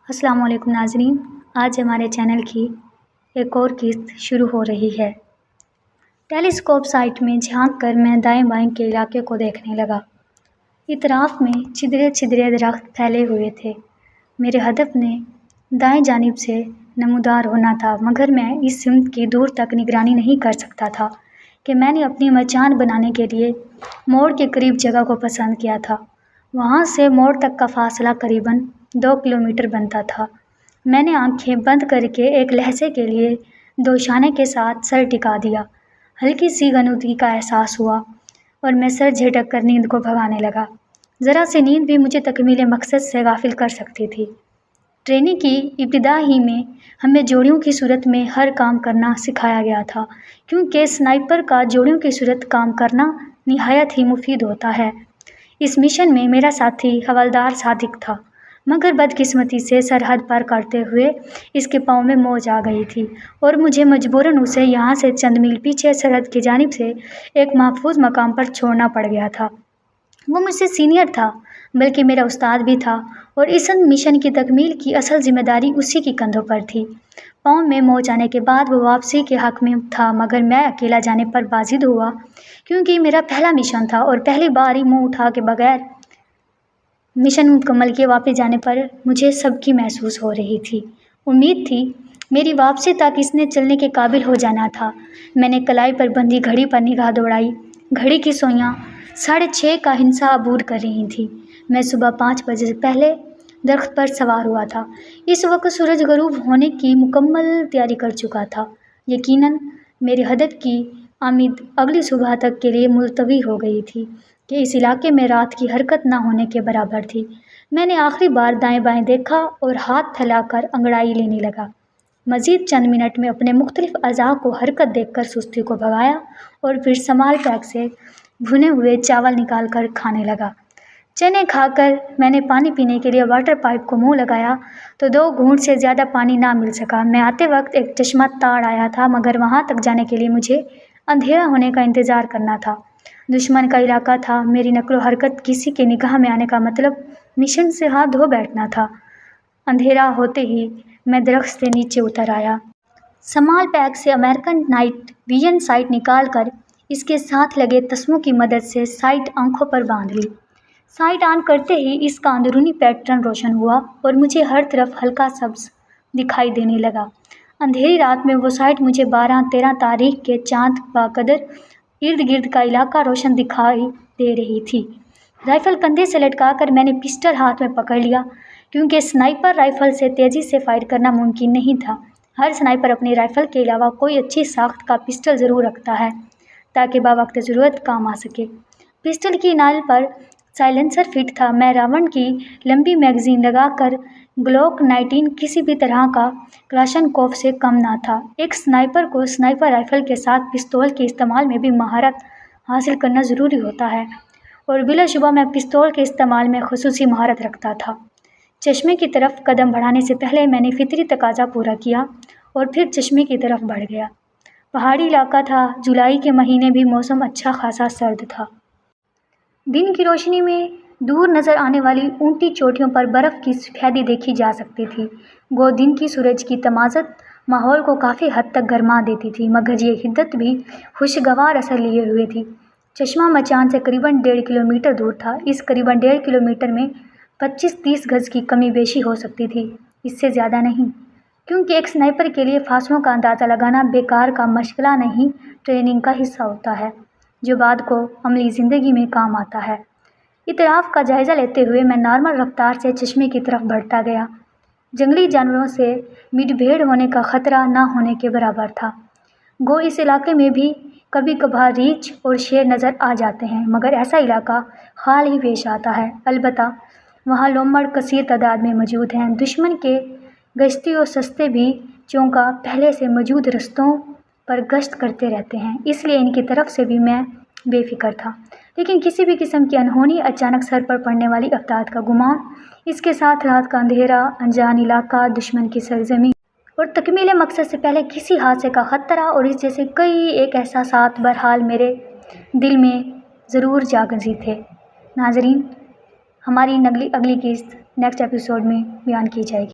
अस्सलाम वालेकुम नाज़रीन। आज हमारे चैनल की एक और किस्त शुरू हो रही है। टेलीस्कोप साइट में झांक कर मैं दाएं बाएं के इलाके को देखने लगा। इतराफ में छिदरे छिदरे दरख्त फैले हुए थे। मेरे हदफ ने दाएं जानिब से नमूदार होना था, मगर मैं इस सिमत की दूर तक निगरानी नहीं कर सकता था कि मैंने अपनी मचान बनाने के लिए मोड़ के करीब जगह को पसंद किया था। वहाँ से मोड़ तक का फासला करीबन 2 किलोमीटर बनता था। मैंने आंखें बंद करके एक लहजे के लिए दोशाने के साथ सर टिका दिया। हल्की सी गनुदगी का एहसास हुआ और मैं सर झटक कर नींद को भगाने लगा। ज़रा सी नींद भी मुझे तकमील मकसद से गाफिल कर सकती थी। ट्रेनिंग की इब्तिदा ही में हमें जोड़ियों की सूरत में हर काम करना सिखाया गया था, क्योंकि स्नाइपर का जोड़ियों की सूरत काम करना निहायत ही मुफीद होता है। इस मिशन में मेरा साथी हवलदार सादिक था, मगर बदकिस्मती से सरहद पार करते हुए इसके पाँव में मौज आ गई थी और मुझे मजबूरन उसे यहाँ से चंद मील पीछे सरहद की जानिब से एक महफूज मकाम पर छोड़ना पड़ गया था। वो मुझसे सीनियर था, बल्कि मेरा उस्ताद भी था, और इस मिशन की तकमील की असल जिम्मेदारी उसी की कंधों पर थी। पाँव में मौज आने के बाद वो वापसी के हक़ में था, मगर मैं अकेला जाने पर बाजिद हुआ, क्योंकि मेरा पहला मिशन था और पहली बार ही मुँह उठा के बगैर मिशन मुकम्मल किए वापस जाने पर मुझे सबकी महसूस हो रही थी। उम्मीद थी मेरी वापसी तक इसने चलने के काबिल हो जाना था। मैंने कलाई पर बंधी घड़ी पर निगाह दौड़ाई। घड़ी की सुइयां 6:30 का हिंसा अबूर कर रही थी। मैं सुबह 5 बजे से पहले दरख्त पर सवार हुआ था। इस वक्त सूरज गरूब होने की मुकम्मल तैयारी कर चुका था। यकीनन मेरे हदफ की आमद अगली सुबह तक के लिए मुलतवी हो गई थी कि इस इलाके में रात की हरकत न होने के बराबर थी। मैंने आखिरी बार दाएं बाएं देखा और हाथ फैलाकर अंगड़ाई लेने लगा। मज़ीद चंद मिनट में अपने मुख्तलिफ अज़ा को हरकत देखकर सुस्ती को भगाया और फिर समाल पैक से भुने हुए चावल निकाल कर खाने लगा। चने खाकर मैंने पानी पीने के लिए वाटर पाइप को मुंह लगाया तो 2 घूंट से ज़्यादा पानी ना मिल सका। मैं आते वक्त एक चश्मा ताड़ आया था, मगर वहाँ तक जाने के लिए मुझे अंधेरा होने का इंतज़ार करना था। दुश्मन का इलाका था। मेरी नकलो हरकत किसी के निगाह में आने का मतलब मिशन से हाथ धो बैठना था। अंधेरा होते ही मैं दरख्त से नीचे उतर आया। समाल पैक से अमेरिकन नाइट विजन साइट निकाल कर इसके साथ लगे तस्मों की मदद से साइट आंखों पर बांध ली। साइट ऑन करते ही इसका अंदरूनी पैटर्न रोशन हुआ और मुझे हर तरफ हल्का सब्ज दिखाई देने लगा। अंधेरी रात में वो साइट मुझे 12-13 तारीख के चांद बाकदर इर्द गिर्द का इलाका रोशन दिखाई दे रही थी। राइफ़ल कंधे से लटकाकर मैंने पिस्टल हाथ में पकड़ लिया, क्योंकि स्नाइपर राइफ़ल से तेज़ी से फायर करना मुमकिन नहीं था। हर स्नाइपर अपनी राइफ़ल के अलावा कोई अच्छी साख्त का पिस्टल ज़रूर रखता है, ताकि बावक्त ज़रूरत काम आ सके। पिस्टल की नाल पर साइलेंसर फिट था। मैं रावण की लंबी मैगज़ीन लगाकर ग्लोक 19 किसी भी तरह का क्लाशनकोफ से कम ना था। एक स्नाइपर को स्नाइपर राइफ़ल के साथ पिस्तौल के इस्तेमाल में भी महारत हासिल करना ज़रूरी होता है, और बिलाशुबा मैं पिस्तौल के इस्तेमाल में ख़ुसूसी महारत रखता था। चश्मे की तरफ कदम बढ़ाने से पहले मैंने फितरी तकाजा पूरा किया और फिर चश्मे की तरफ बढ़ गया। पहाड़ी इलाका था। जुलाई के महीने भी मौसम अच्छा खासा सर्द था। दिन की रोशनी में दूर नज़र आने वाली ऊंटी चोटियों पर बर्फ़ की सफ़ेदी देखी जा सकती थी। वो दिन की सूरज की तमाज़त माहौल को काफ़ी हद तक गर्मा देती थी, मगर ये हिद्दत भी खुशगवार असर लिए हुए थी। चश्मा मचान से करीबन 1.5 किलोमीटर दूर था। इस करीबन 1.5 किलोमीटर में 25-30 गज़ की कमी बेशी हो सकती थी, इससे ज़्यादा नहीं, क्योंकि एक स्नाइपर के लिए फासलों का अंदाज़ा लगाना बेकार का मशगला नहीं, ट्रेनिंग का हिस्सा होता है, जो बाद को अमली ज़िंदगी में काम आता है। इतराफ़ का जायज़ा लेते हुए मैं नॉर्मल रफ्तार से चश्मे की तरफ बढ़ता गया। जंगली जानवरों से मुठभेड़ होने का ख़तरा न होने के बराबर था। गो इस इलाके में भी कभी कभार रीछ और शेर नज़र आ जाते हैं, मगर ऐसा इलाका खाल ही पेश आता है। अलबत्ता वहाँ लोमड़ कसीर तादाद में मौजूद हैं। दुश्मन के गश्ती और सस्ते भी चौंका पहले से मौजूद रस्तों पर गश्त करते रहते हैं, इसलिए इनकी तरफ से भी मैं बेफिक्र था। लेकिन किसी भी किस्म की अनहोनी, अचानक सर पर पड़ने वाली आफत का गुमान, इसके साथ रात का अंधेरा, अनजान इलाका, दुश्मन की सरजमी और तकमील मकसद से पहले किसी हादसे का ख़तरा और इस जैसे कई एक एहसासात बहरहाल मेरे दिल में ज़रूर जागज़ी थे। नाज़रीन, हमारी अगली किस्त नेक्स्ट एपिसोड में बयान की जाएगी।